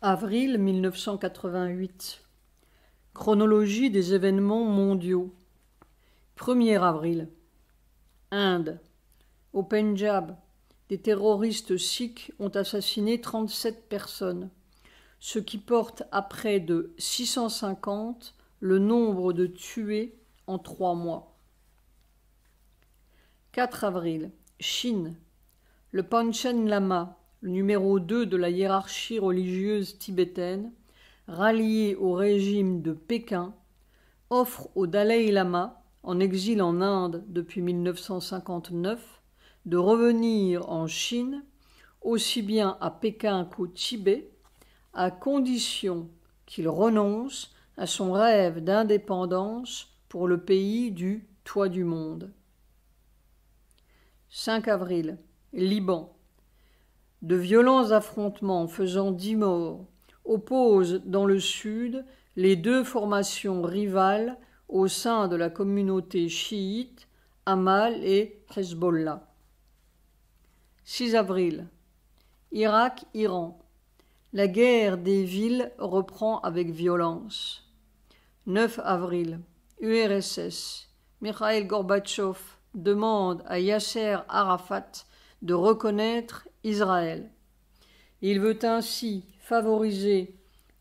Avril 1988. Chronologie des événements mondiaux. 1er avril. Inde. Au Pendjab, des terroristes sikhs ont assassiné 37 personnes, ce qui porte à près de 650 le nombre de tués en 3 mois. 4 avril. Chine. Le Panchen Lama, le numéro 2 de la hiérarchie religieuse tibétaine, rallié au régime de Pékin, offre au Dalai Lama, en exil en Inde depuis 1959, de revenir en Chine, aussi bien à Pékin qu'au Tibet, à condition qu'il renonce à son rêve d'indépendance pour le pays du toit du monde. 5 avril. Liban. De violents affrontements faisant 10 morts opposent dans le sud les deux formations rivales au sein de la communauté chiite, Amal et Hezbollah. 6 avril. Irak-Iran. La guerre des villes reprend avec violence. 9 avril. URSS. Mikhail Gorbatchev demande à Yasser Arafat de reconnaître Israël. Il veut ainsi favoriser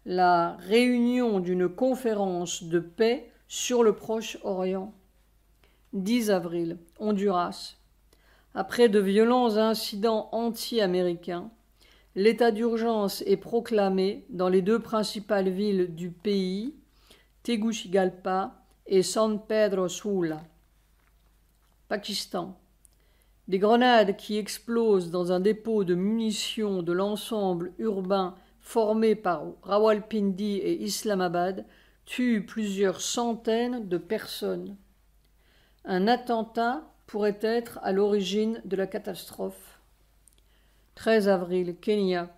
la réunion d'une conférence de paix sur le Proche-Orient. 10 avril. Honduras. Après de violents incidents anti-américains, l'état d'urgence est proclamé dans les deux principales villes du pays, Tegucigalpa et San Pedro Sula. Pakistan. Des grenades qui explosent dans un dépôt de munitions de l'ensemble urbain formé par Rawalpindi et Islamabad tuent plusieurs centaines de personnes. Un attentat pourrait être à l'origine de la catastrophe. 13 avril, Kenya.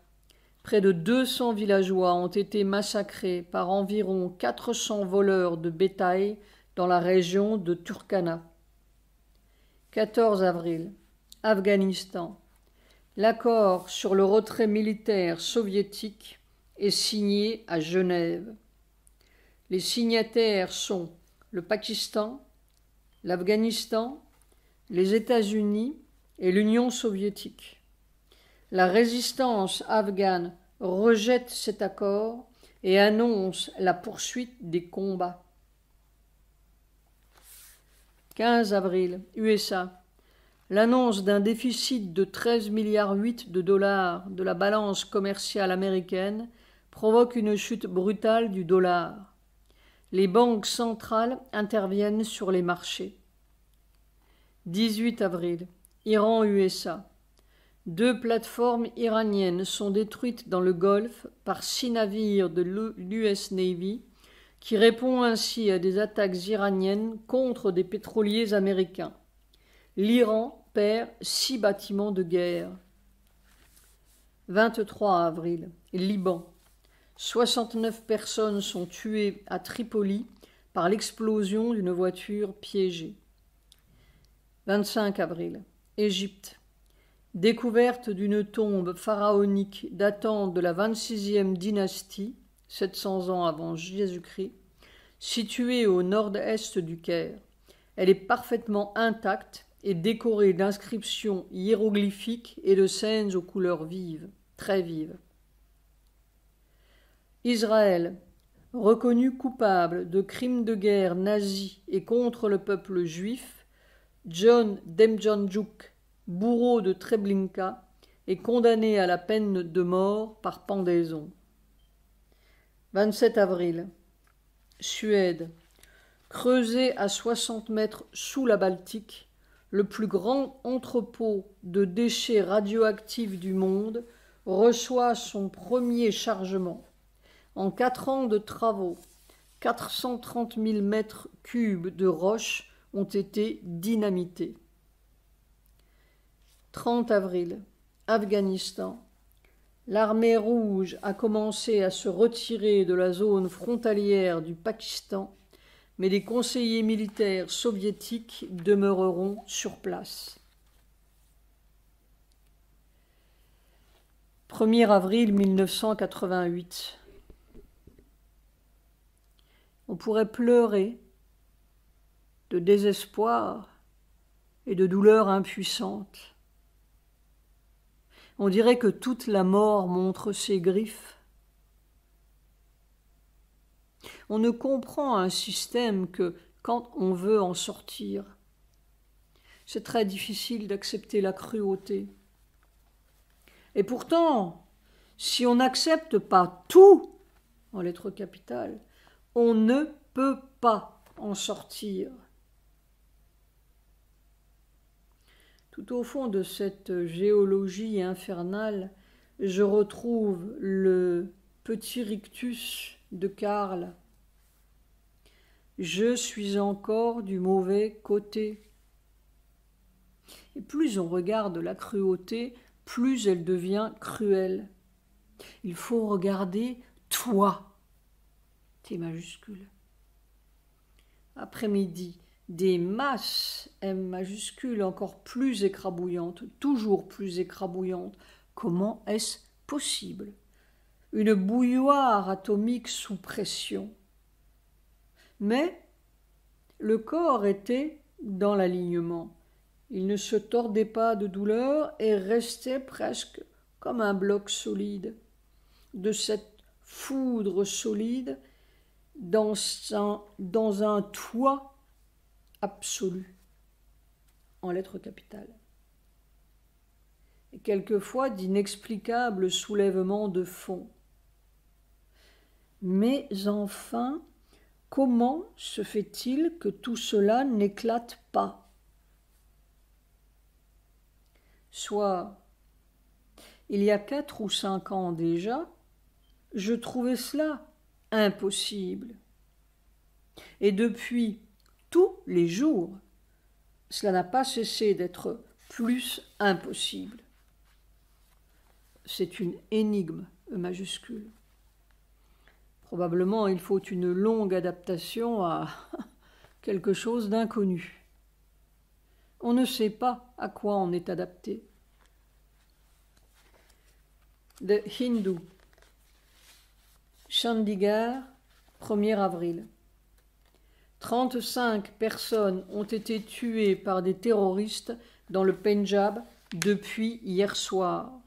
Près de 200 villageois ont été massacrés par environ 400 voleurs de bétail dans la région de Turkana. 14 avril. Afghanistan. L'accord sur le retrait militaire soviétique est signé à Genève. Les signataires sont le Pakistan, l'Afghanistan, les États-Unis et l'Union soviétique. La résistance afghane rejette cet accord et annonce la poursuite des combats. 15 avril, USA. L'annonce d'un déficit de 13,8 milliards de dollars de la balance commerciale américaine provoque une chute brutale du dollar. Les banques centrales interviennent sur les marchés. 18 avril, Iran-USA. 2 plateformes iraniennes sont détruites dans le Golfe par 6 navires de l'US Navy, qui répond ainsi à des attaques iraniennes contre des pétroliers américains. L'Iran perd 6 bâtiments de guerre. 23 avril, Liban. 69 personnes sont tuées à Tripoli par l'explosion d'une voiture piégée. 25 avril, Égypte. Découverte d'une tombe pharaonique datant de la 26e dynastie, 700 ans avant Jésus-Christ, située au nord-est du Caire. Elle est parfaitement intacte et décorée d'inscriptions hiéroglyphiques et de scènes aux couleurs vives, très vives. Israël, reconnu coupable de crimes de guerre nazis et contre le peuple juif, John Demjanjuk, bourreau de Treblinka, est condamné à la peine de mort par pendaison. 27 avril. Suède. Creusé à 60 mètres sous la Baltique, le plus grand entrepôt de déchets radioactifs du monde reçoit son premier chargement. En 4 ans de travaux, 430 000 mètres cubes de roches ont été dynamités. 30 avril, Afghanistan. L'armée rouge a commencé à se retirer de la zone frontalière du Pakistan, mais les conseillers militaires soviétiques demeureront sur place. 1er avril 1988. On pourrait pleurer de désespoir et de douleur impuissante. On dirait que toute la mort montre ses griffes. On ne comprend un système que quand on veut en sortir. C'est très difficile d'accepter la cruauté. Et pourtant, si on n'accepte pas tout en lettres capitales, on ne peut pas en sortir. Tout au fond de cette géologie infernale, je retrouve le petit rictus de Karl. Je suis encore du mauvais côté. Et plus on regarde la cruauté, plus elle devient cruelle. Il faut regarder toi, T majuscule. Après-midi, des masses, M majuscule, encore plus écrabouillantes, toujours plus écrabouillantes. Comment est-ce possible? Une bouilloire atomique sous pression. Mais le corps était dans l'alignement. Il ne se tordait pas de douleur et restait presque comme un bloc solide. De cette foudre solide dans un toit absolu, en lettres capitales. Et quelquefois d'inexplicables soulèvements de fond. Mais enfin, comment se fait-il que tout cela n'éclate pas? Soit, il y a 4 ou 5 ans déjà, je trouvais cela impossible. Et depuis tous les jours, cela n'a pas cessé d'être plus impossible. C'est une énigme majuscule. Probablement, il faut une longue adaptation à quelque chose d'inconnu. On ne sait pas à quoi on est adapté. The Hindu, Chandigarh, 1er avril. 35 personnes ont été tuées par des terroristes dans le Pendjab depuis hier soir.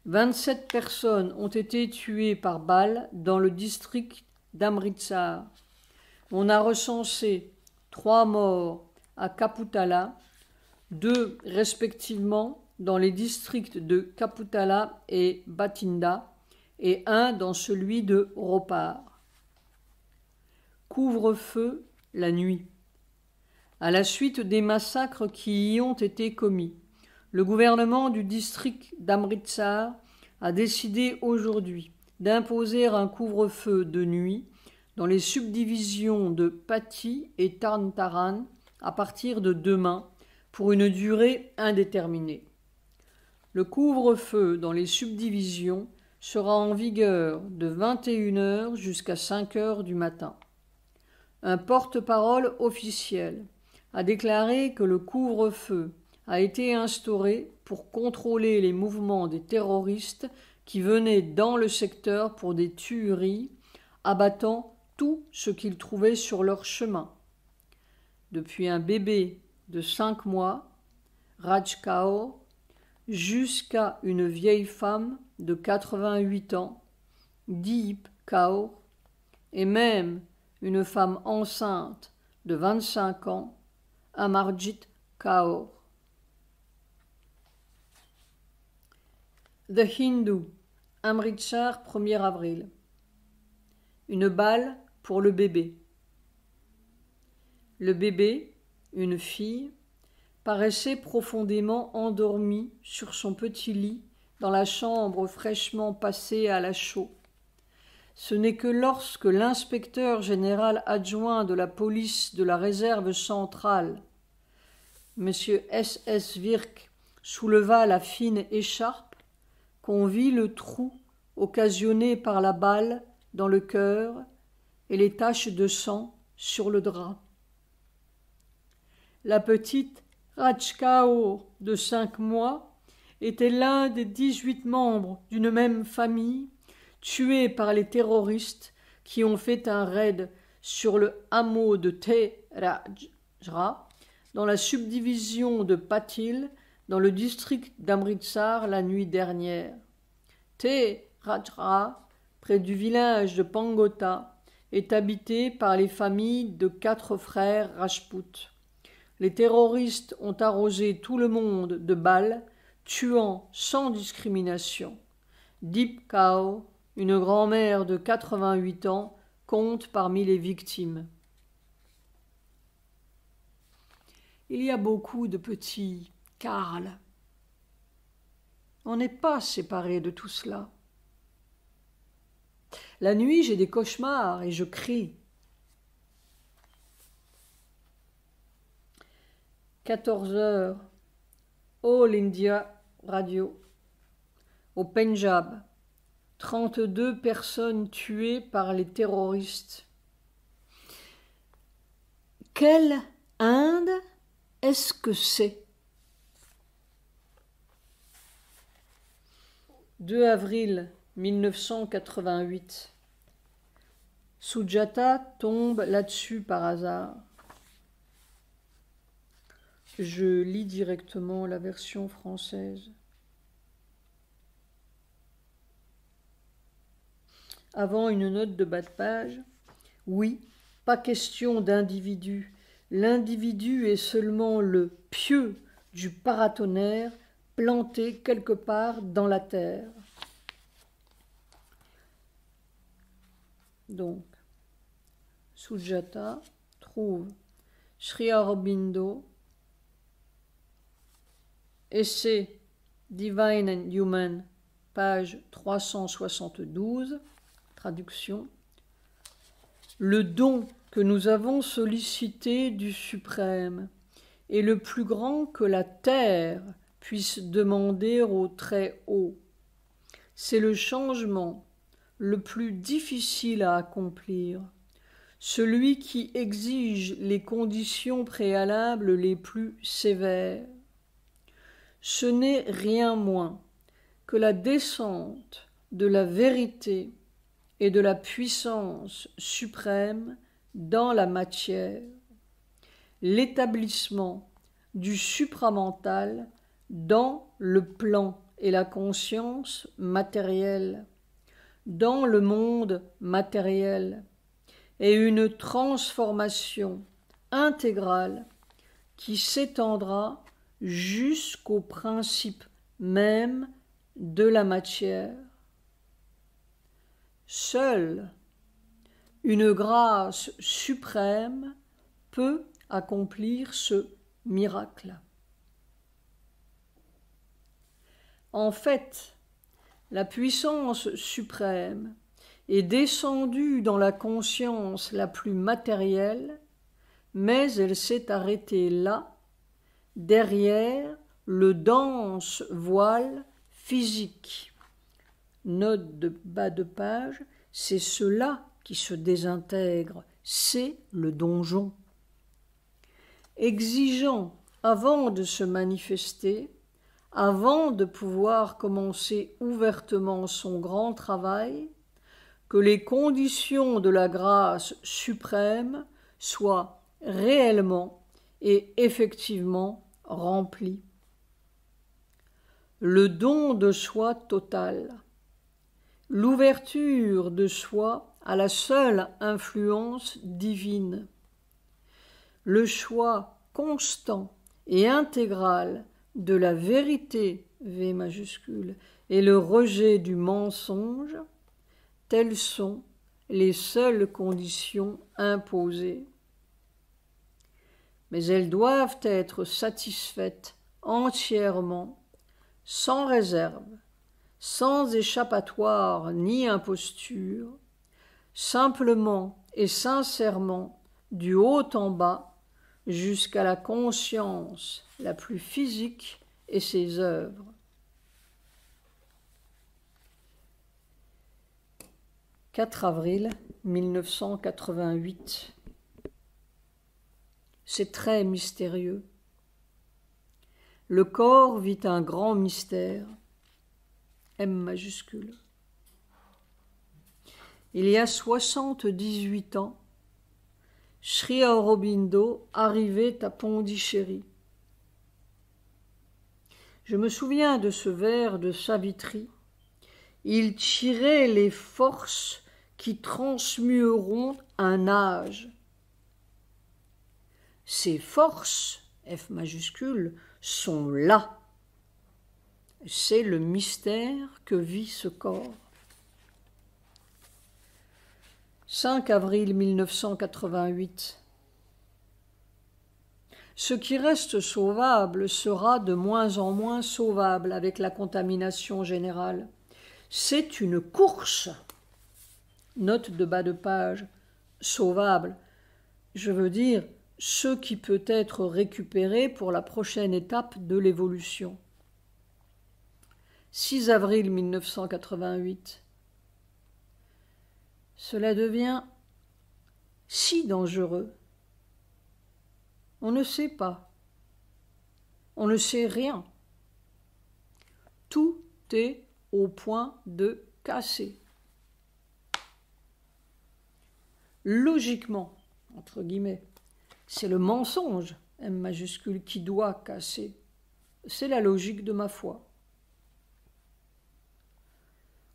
27 personnes ont été tuées par balle dans le district d'Amritsar. On a recensé 3 morts à Kapurthala, 2 respectivement dans les districts de Kapurthala et Bathinda et 1 dans celui de Ropar. Couvre-feu la nuit. À la suite des massacres qui y ont été commis, le gouvernement du district d'Amritsar a décidé aujourd'hui d'imposer un couvre-feu de nuit dans les subdivisions de Patti et Tarn Taran à partir de demain pour une durée indéterminée. Le couvre-feu dans les subdivisions sera en vigueur de 21h jusqu'à 5h du matin. Un porte-parole officiel a déclaré que le couvre-feu a été instauré pour contrôler les mouvements des terroristes qui venaient dans le secteur pour des tueries, abattant tout ce qu'ils trouvaient sur leur chemin. Depuis un bébé de 5 mois, Raj Kaur, jusqu'à une vieille femme de 88 ans, Deep Kaur, et même une femme enceinte de 25 ans, Amarjit Kaur. The Hindu, Amritsar, 1er avril. Une balle pour le bébé. Le bébé, une fille, paraissait profondément endormie sur son petit lit dans la chambre fraîchement passée à la chaux. Ce n'est que lorsque l'inspecteur général adjoint de la police de la réserve centrale, M. S.S. Virk, souleva la fine écharpe, qu'on vit le trou occasionné par la balle dans le cœur et les taches de sang sur le drap. La petite Raj Kaur de 5 mois était l'un des 18 membres d'une même famille, tué par les terroristes qui ont fait un raid sur le hameau de Terajra, dans la subdivision de Patil, dans le district d'Amritsar la nuit dernière. Terajra, près du village de Pangota, est habité par les familles de 4 frères Rajput. Les terroristes ont arrosé tout le monde de balles, tuant sans discrimination. Deep Kao, une grand-mère de 88 ans, compte parmi les victimes. Il y a beaucoup de petits Karl. On n'est pas séparés de tout cela. La nuit, j'ai des cauchemars et je crie. 14 heures, All India Radio. Au Pendjab, 32 personnes tuées par les terroristes. Quelle Inde est-ce que c'est? 2 avril 1988. Sujata tombe là-dessus par hasard. Je lis directement la version française. Avant une note de bas de page, oui, pas question d'individu. L'individu est seulement le pieu du paratonnerre planté quelque part dans la terre. Donc, Sujata trouve Sri Aurobindo, Essai Divine and Human, page 372, traduction. Le don que nous avons sollicité du Suprême est le plus grand que la terre puisse demander au Très-Haut. C'est le changement le plus difficile à accomplir, celui qui exige les conditions préalables les plus sévères. Ce n'est rien moins que la descente de la vérité et de la puissance suprême dans la matière, l'établissement du supramental dans le plan et la conscience matérielle, dans le monde matériel, et une transformation intégrale qui s'étendra jusqu'au principe même de la matière. Seule une grâce suprême peut accomplir ce miracle. En fait, la puissance suprême est descendue dans la conscience la plus matérielle, mais elle s'est arrêtée là, derrière le dense voile physique. Note de bas de page, c'est cela qui se désintègre, c'est le donjon. Exigeant, avant de se manifester, avant de pouvoir commencer ouvertement son grand travail, que les conditions de la grâce suprême soient réellement et effectivement remplies. Le don de soi total, l'ouverture de soi à la seule influence divine, le choix constant et intégral de la vérité, V majuscule, et le rejet du mensonge, telles sont les seules conditions imposées. Mais elles doivent être satisfaites entièrement, sans réserve, sans échappatoire ni imposture, simplement et sincèrement, du haut en bas, jusqu'à la conscience la plus physique et ses œuvres. « 4 avril 1988 » C'est très mystérieux. le corps vit un grand mystère. M majuscule. Il y a 78 ans, Sri Aurobindo arrivait à Pondichéry. Je me souviens de ce vers de Savitri. Il tirait les forces qui transmueront un âge. Ces forces, F majuscule, sont là. C'est le mystère que vit ce corps. 5 avril 1988. Ce qui reste sauvable sera de moins en moins sauvable avec la contamination générale. C'est une course. Note de bas de page. Sauvable. Je veux dire ce qui peut être récupéré pour la prochaine étape de l'évolution. 6 avril 1988. Cela devient si dangereux. On ne sait pas. On ne sait rien. Tout est au point de casser. Logiquement, entre guillemets, c'est le mensonge, M majuscule, qui doit casser. C'est la logique de ma foi.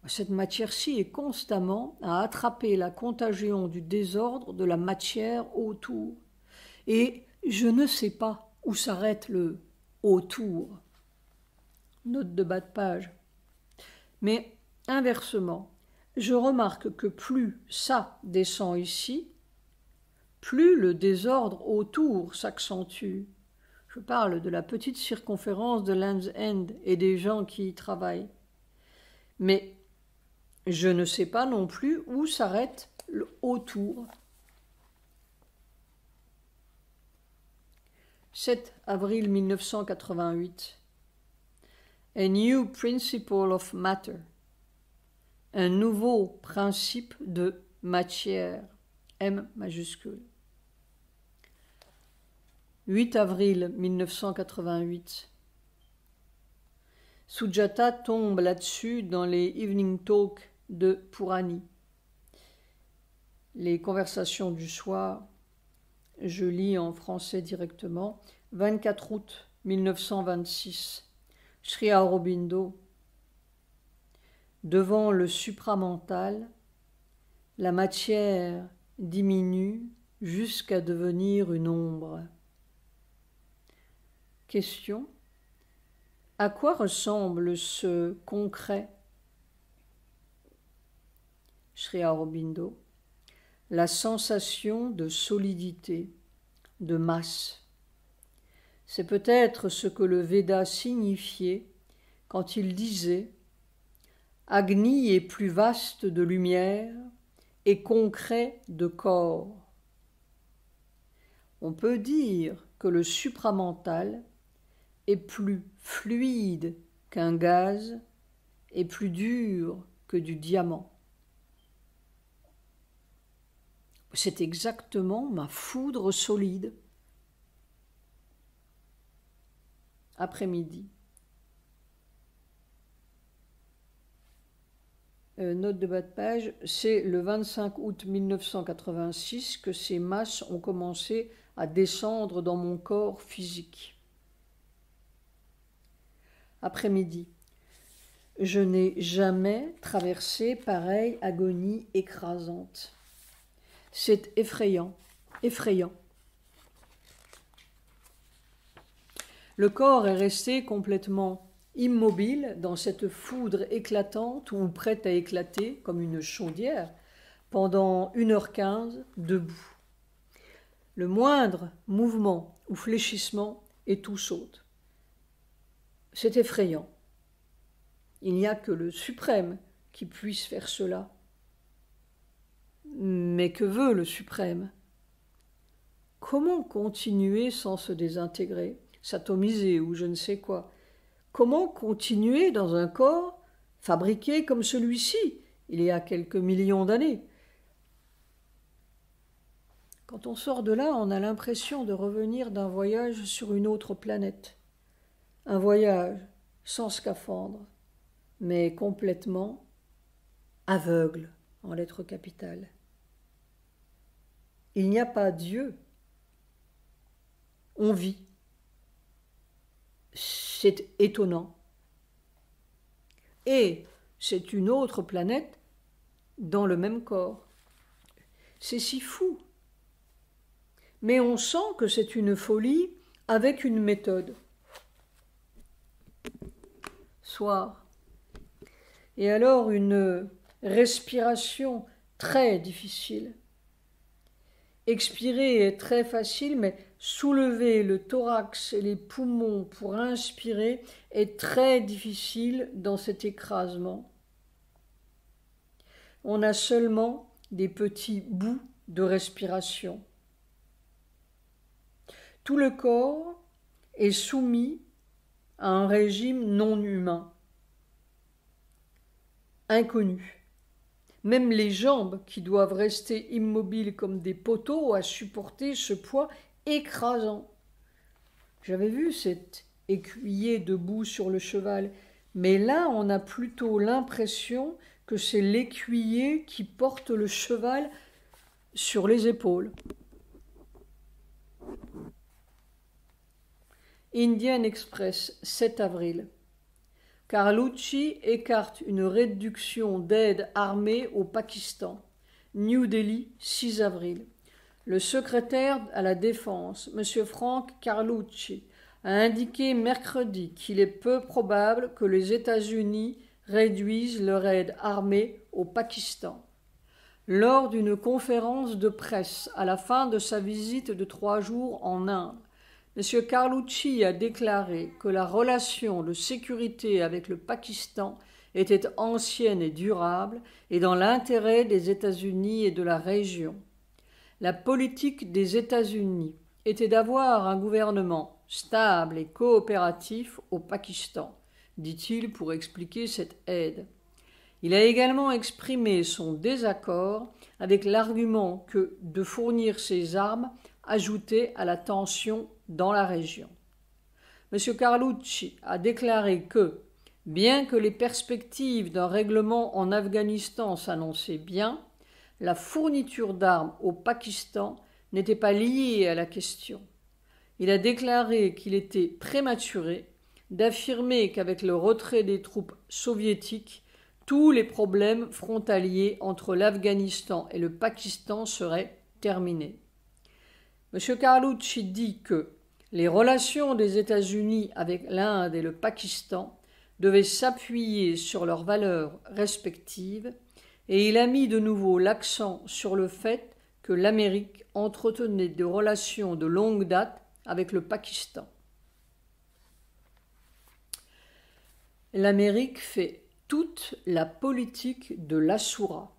Cette matière-ci est constamment à attraper la contagion du désordre de la matière autour. Et je ne sais pas où s'arrête le autour. Note de bas de page. Mais inversement, je remarque que plus ça descend ici, plus le désordre autour s'accentue. Je parle de la petite circonférence de Land's End et des gens qui y travaillent. Mais je ne sais pas non plus où s'arrête le autour. 7 avril 1988. A new principle of matter. Un nouveau principe de matière. M majuscule. 8 avril 1988. Sujata tombe là-dessus dans les Evening Talks de Purani. Les conversations du soir, je lis en français directement. 24 août 1926. Sri Aurobindo. Devant le supramental, la matière diminue jusqu'à devenir une ombre. Question. À quoi ressemble ce concret? Sri Aurobindo. La sensation de solidité, de masse. C'est peut-être ce que le Veda signifiait quand il disait « Agni est plus vaste de lumière et concret de corps ». On peut dire que le supramental est plus fluide qu'un gaz et plus dur que du diamant. C'est exactement ma foudre solide. Après-midi. Note de bas de page, c'est le 25 août 1986 que ces masses ont commencé à descendre dans mon corps physique. Après-midi. Je n'ai jamais traversé pareille agonie écrasante. C'est effrayant, effrayant. Le corps est resté complètement immobile dans cette foudre éclatante ou prête à éclater comme une chaudière pendant 1h15 debout. Le moindre mouvement ou fléchissement et tout saute. C'est effrayant. Il n'y a que le suprême qui puisse faire cela. Mais que veut le suprême? Comment continuer sans se désintégrer, s'atomiser ou je ne sais quoi? Comment continuer dans un corps fabriqué comme celui-ci, il y a quelques millions d'années? Quand on sort de là, on a l'impression de revenir d'un voyage sur une autre planète. Un voyage sans scaphandre, mais complètement aveugle en lettres capitales. Il n'y a pas Dieu. On vit. C'est étonnant. Et c'est une autre planète dans le même corps. C'est si fou. Mais on sent que c'est une folie avec une méthode. Soir. Et alors une respiration très difficile. Expirer est très facile, mais soulever le thorax et les poumons pour inspirer est très difficile dans cet écrasement. On a seulement des petits bouts de respiration. Tout le corps est soumis à un régime non humain, inconnu. Même les jambes, qui doivent rester immobiles comme des poteaux, à supporter ce poids écrasant. J'avais vu cet écuyer debout sur le cheval, mais là on a plutôt l'impression que c'est l'écuyer qui porte le cheval sur les épaules. Indian Express, 7 avril. Carlucci écarte une réduction d'aide armée au Pakistan. New Delhi, 6 avril. Le secrétaire à la Défense, M. Frank Carlucci, a indiqué mercredi qu'il est peu probable que les États-Unis réduisent leur aide armée au Pakistan. Lors d'une conférence de presse à la fin de sa visite de 3 jours en Inde, M. Carlucci a déclaré que la relation de sécurité avec le Pakistan était ancienne et durable et dans l'intérêt des États-Unis et de la région. La politique des États-Unis était d'avoir un gouvernement stable et coopératif au Pakistan, dit-il pour expliquer cette aide. Il a également exprimé son désaccord avec l'argument que de fournir ces armes ajoutait à la tension dans la région. M. Carlucci a déclaré que, bien que les perspectives d'un règlement en Afghanistan s'annonçaient bien, la fourniture d'armes au Pakistan n'était pas liée à la question. Il a déclaré qu'il était prématuré d'affirmer qu'avec le retrait des troupes soviétiques, tous les problèmes frontaliers entre l'Afghanistan et le Pakistan seraient terminés. M. Carlucci dit que les relations des États-Unis avec l'Inde et le Pakistan devaient s'appuyer sur leurs valeurs respectives et il a mis de nouveau l'accent sur le fait que l'Amérique entretenait des relations de longue date avec le Pakistan. L'Amérique fait toute la politique de l'Assoura.